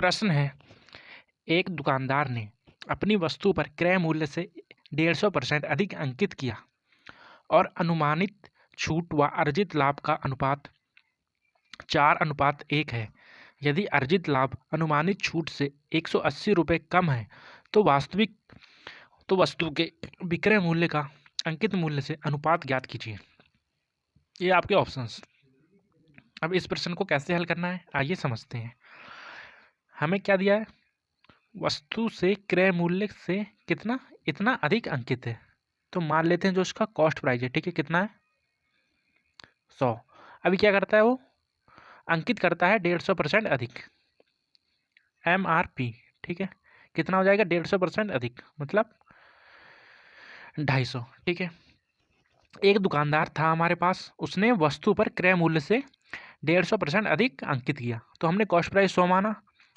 प्रश्न है, एक दुकानदार ने अपनी वस्तु पर क्रय मूल्य से 150% अधिक अंकित किया और अनुमानित छूट व अर्जित लाभ का अनुपात 4:1 है। यदि अर्जित लाभ अनुमानित छूट से 180 रुपये कम है तो वस्तु के विक्रय मूल्य का अंकित मूल्य से अनुपात ज्ञात कीजिए। ये आपके ऑप्शंस। अब इस प्रश्न को कैसे हल करना है आइए समझते हैं। हमें क्या दिया है, वस्तु से क्रय मूल्य से कितना इतना अधिक अंकित है, तो मान लेते हैं जो उसका कॉस्ट प्राइस है, ठीक है, कितना है 100। अभी क्या करता है वो अंकित करता है 150% अधिक MRP, ठीक है, कितना हो जाएगा 150% अधिक मतलब 250, ठीक है। एक दुकानदार था हमारे पास, उसने वस्तु पर क्रय मूल्य से 150% अधिक अंकित किया, तो हमने कॉस्ट प्राइस 100 माना,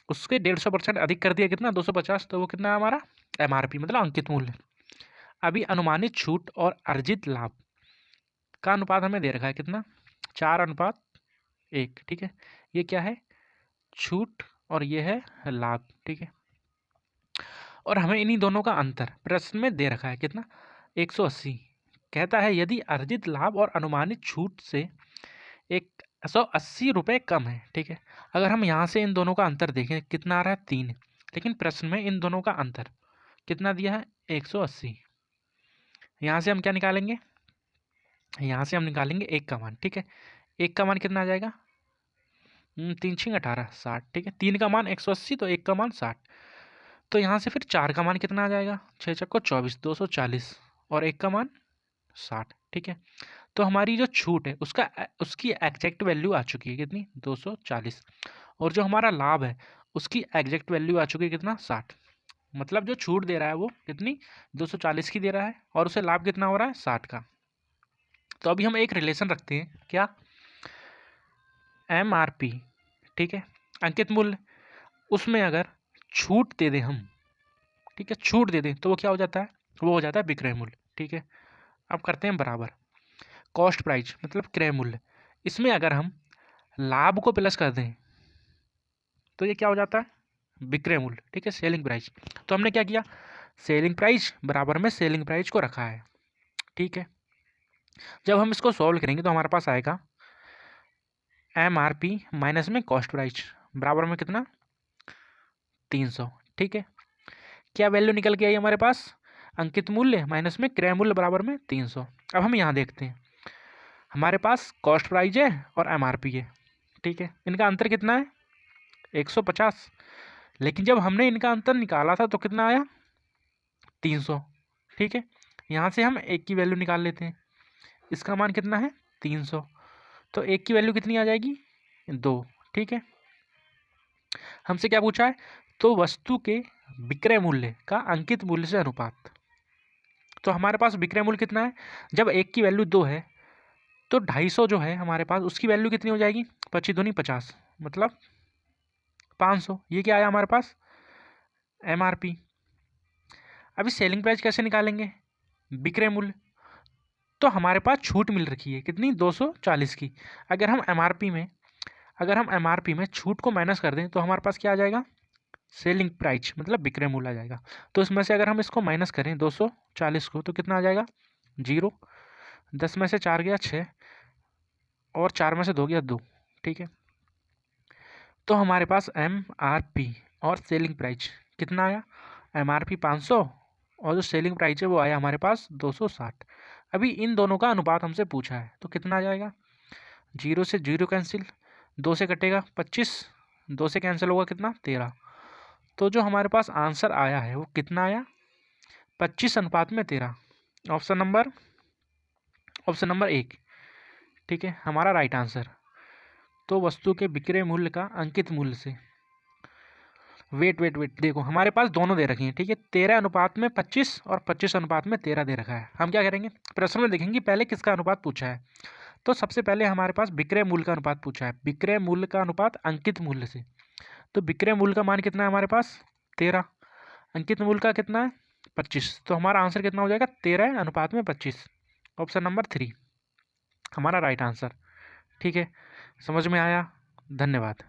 उसके 150% अधिक कर दिया कितना 250, तो वो कितना है हमारा MRP मतलब अंकित मूल्य। अभी अनुमानित छूट और अर्जित लाभ का अनुपात हमें दे रखा है कितना 4:1, ठीक है। ये क्या है छूट और ये है लाभ, ठीक है। और हमें इन्हीं दोनों का अंतर प्रश्न में दे रखा है कितना 180। कहता है यदि अर्जित लाभ और अनुमानित छूट से 180 रुपये कम है, ठीक है। अगर हम यहाँ से इन दोनों का अंतर देखें कितना आ रहा है 3, लेकिन प्रश्न में इन दोनों का अंतर कितना दिया है 180। यहाँ से हम क्या निकालेंगे, यहाँ से हम निकालेंगे 1 का मान, ठीक है। 1 का मान कितना आ जाएगा 3 6 18 60, ठीक है। 3 का मान 180 तो 1 का मान 60, तो यहाँ से फिर 4 का मान कितना आ जाएगा 6 चक्को 24 240 और 1 का मान 60, ठीक है। तो हमारी जो छूट है उसकी एग्जैक्ट वैल्यू आ चुकी है कितनी 240, और जो हमारा लाभ है उसकी एग्जैक्ट वैल्यू आ चुकी है कितना 60। मतलब जो छूट दे रहा है वो कितनी 240 की दे रहा है और उसे लाभ कितना हो रहा है 60 का। तो अभी हम एक रिलेशन रखते हैं क्या MRP, ठीक है, अंकित मूल्य, उसमें अगर छूट दे दें हम, ठीक है, छूट दे दें तो वो क्या हो जाता है, वो हो जाता है विक्रय मूल्य, ठीक है। अब करते हैं बराबर कॉस्ट प्राइस मतलब क्रय मूल्य, इसमें अगर हम लाभ को प्लस कर दें तो ये क्या हो जाता है विक्रय मूल्य, ठीक है, सेलिंग प्राइस। तो हमने क्या किया सेलिंग प्राइस बराबर में सेलिंग प्राइस को रखा है, ठीक है। जब हम इसको सॉल्व करेंगे तो हमारे पास आएगा MRP माइनस में कॉस्ट प्राइस बराबर में कितना 300, ठीक है। क्या वैल्यू निकल के आई हमारे पास अंकित मूल्य माइनस में क्रय मूल्य बराबर में 300। अब हम यहाँ देखते हैं हमारे पास कॉस्ट प्राइस है और MRP है, ठीक है। इनका अंतर कितना है 150, लेकिन जब हमने इनका अंतर निकाला था तो कितना आया 300, ठीक है। यहाँ से हम 1 की वैल्यू निकाल लेते हैं, इसका मान कितना है 300, तो 1 की वैल्यू कितनी आ जाएगी 2, ठीक है। हमसे क्या पूछा है, तो वस्तु के विक्रय मूल्य का अंकित मूल्य से अनुपात। तो हमारे पास विक्रय मूल्य कितना है, जब 1 की वैल्यू 2 है तो 250 जो है हमारे पास उसकी वैल्यू कितनी हो जाएगी 25 दूनी 50 मतलब 500। ये क्या आया हमारे पास MRP। अभी सेलिंग प्राइस कैसे निकालेंगे विक्रय मूल्य, तो हमारे पास छूट मिल रखी है कितनी 240 की। अगर हम MRP में छूट को माइनस कर दें तो हमारे पास क्या आ जाएगा सेलिंग प्राइस मतलब विक्रय मूल्य आ जाएगा। तो इसमें से अगर हम इसको माइनस करें 240 को तो कितना आ जाएगा 0, 10 में से 4 गया 6 और 4 में से 2 गया 2, ठीक है। तो हमारे पास MRP और सेलिंग प्राइस कितना आया MRP 500 और जो सेलिंग प्राइस है वो आया हमारे पास 260। अभी इन दोनों का अनुपात हमसे पूछा है तो कितना आ जाएगा 0 से 0 कैंसिल, 2 से कटेगा 25, 2 से कैंसिल होगा कितना 13। तो जो हमारे पास आंसर आया है वो कितना आया 25:13। ऑप्शन नंबर 1, ठीक है, हमारा राइट आंसर। तो वस्तु के विक्रय मूल्य का अंकित मूल्य से वेट देखो हमारे पास दोनों दे रखी हैं, ठीक है, 13:25 और 25:13 दे रखा है। हम क्या करेंगे प्रश्न में देखेंगे पहले किसका अनुपात पूछा है। तो सबसे पहले हमारे पास विक्रय मूल्य का अनुपात पूछा है, विक्रय मूल्य का अनुपात अंकित मूल्य से। तो विक्रय मूल्य का मान कितना है हमारे पास 13, अंकित मूल्य का कितना है 25, तो हमारा आंसर कितना हो जाएगा 13:25। ऑप्शन नंबर 3 हमारा राइट आंसर, ठीक है। समझ में आया, धन्यवाद।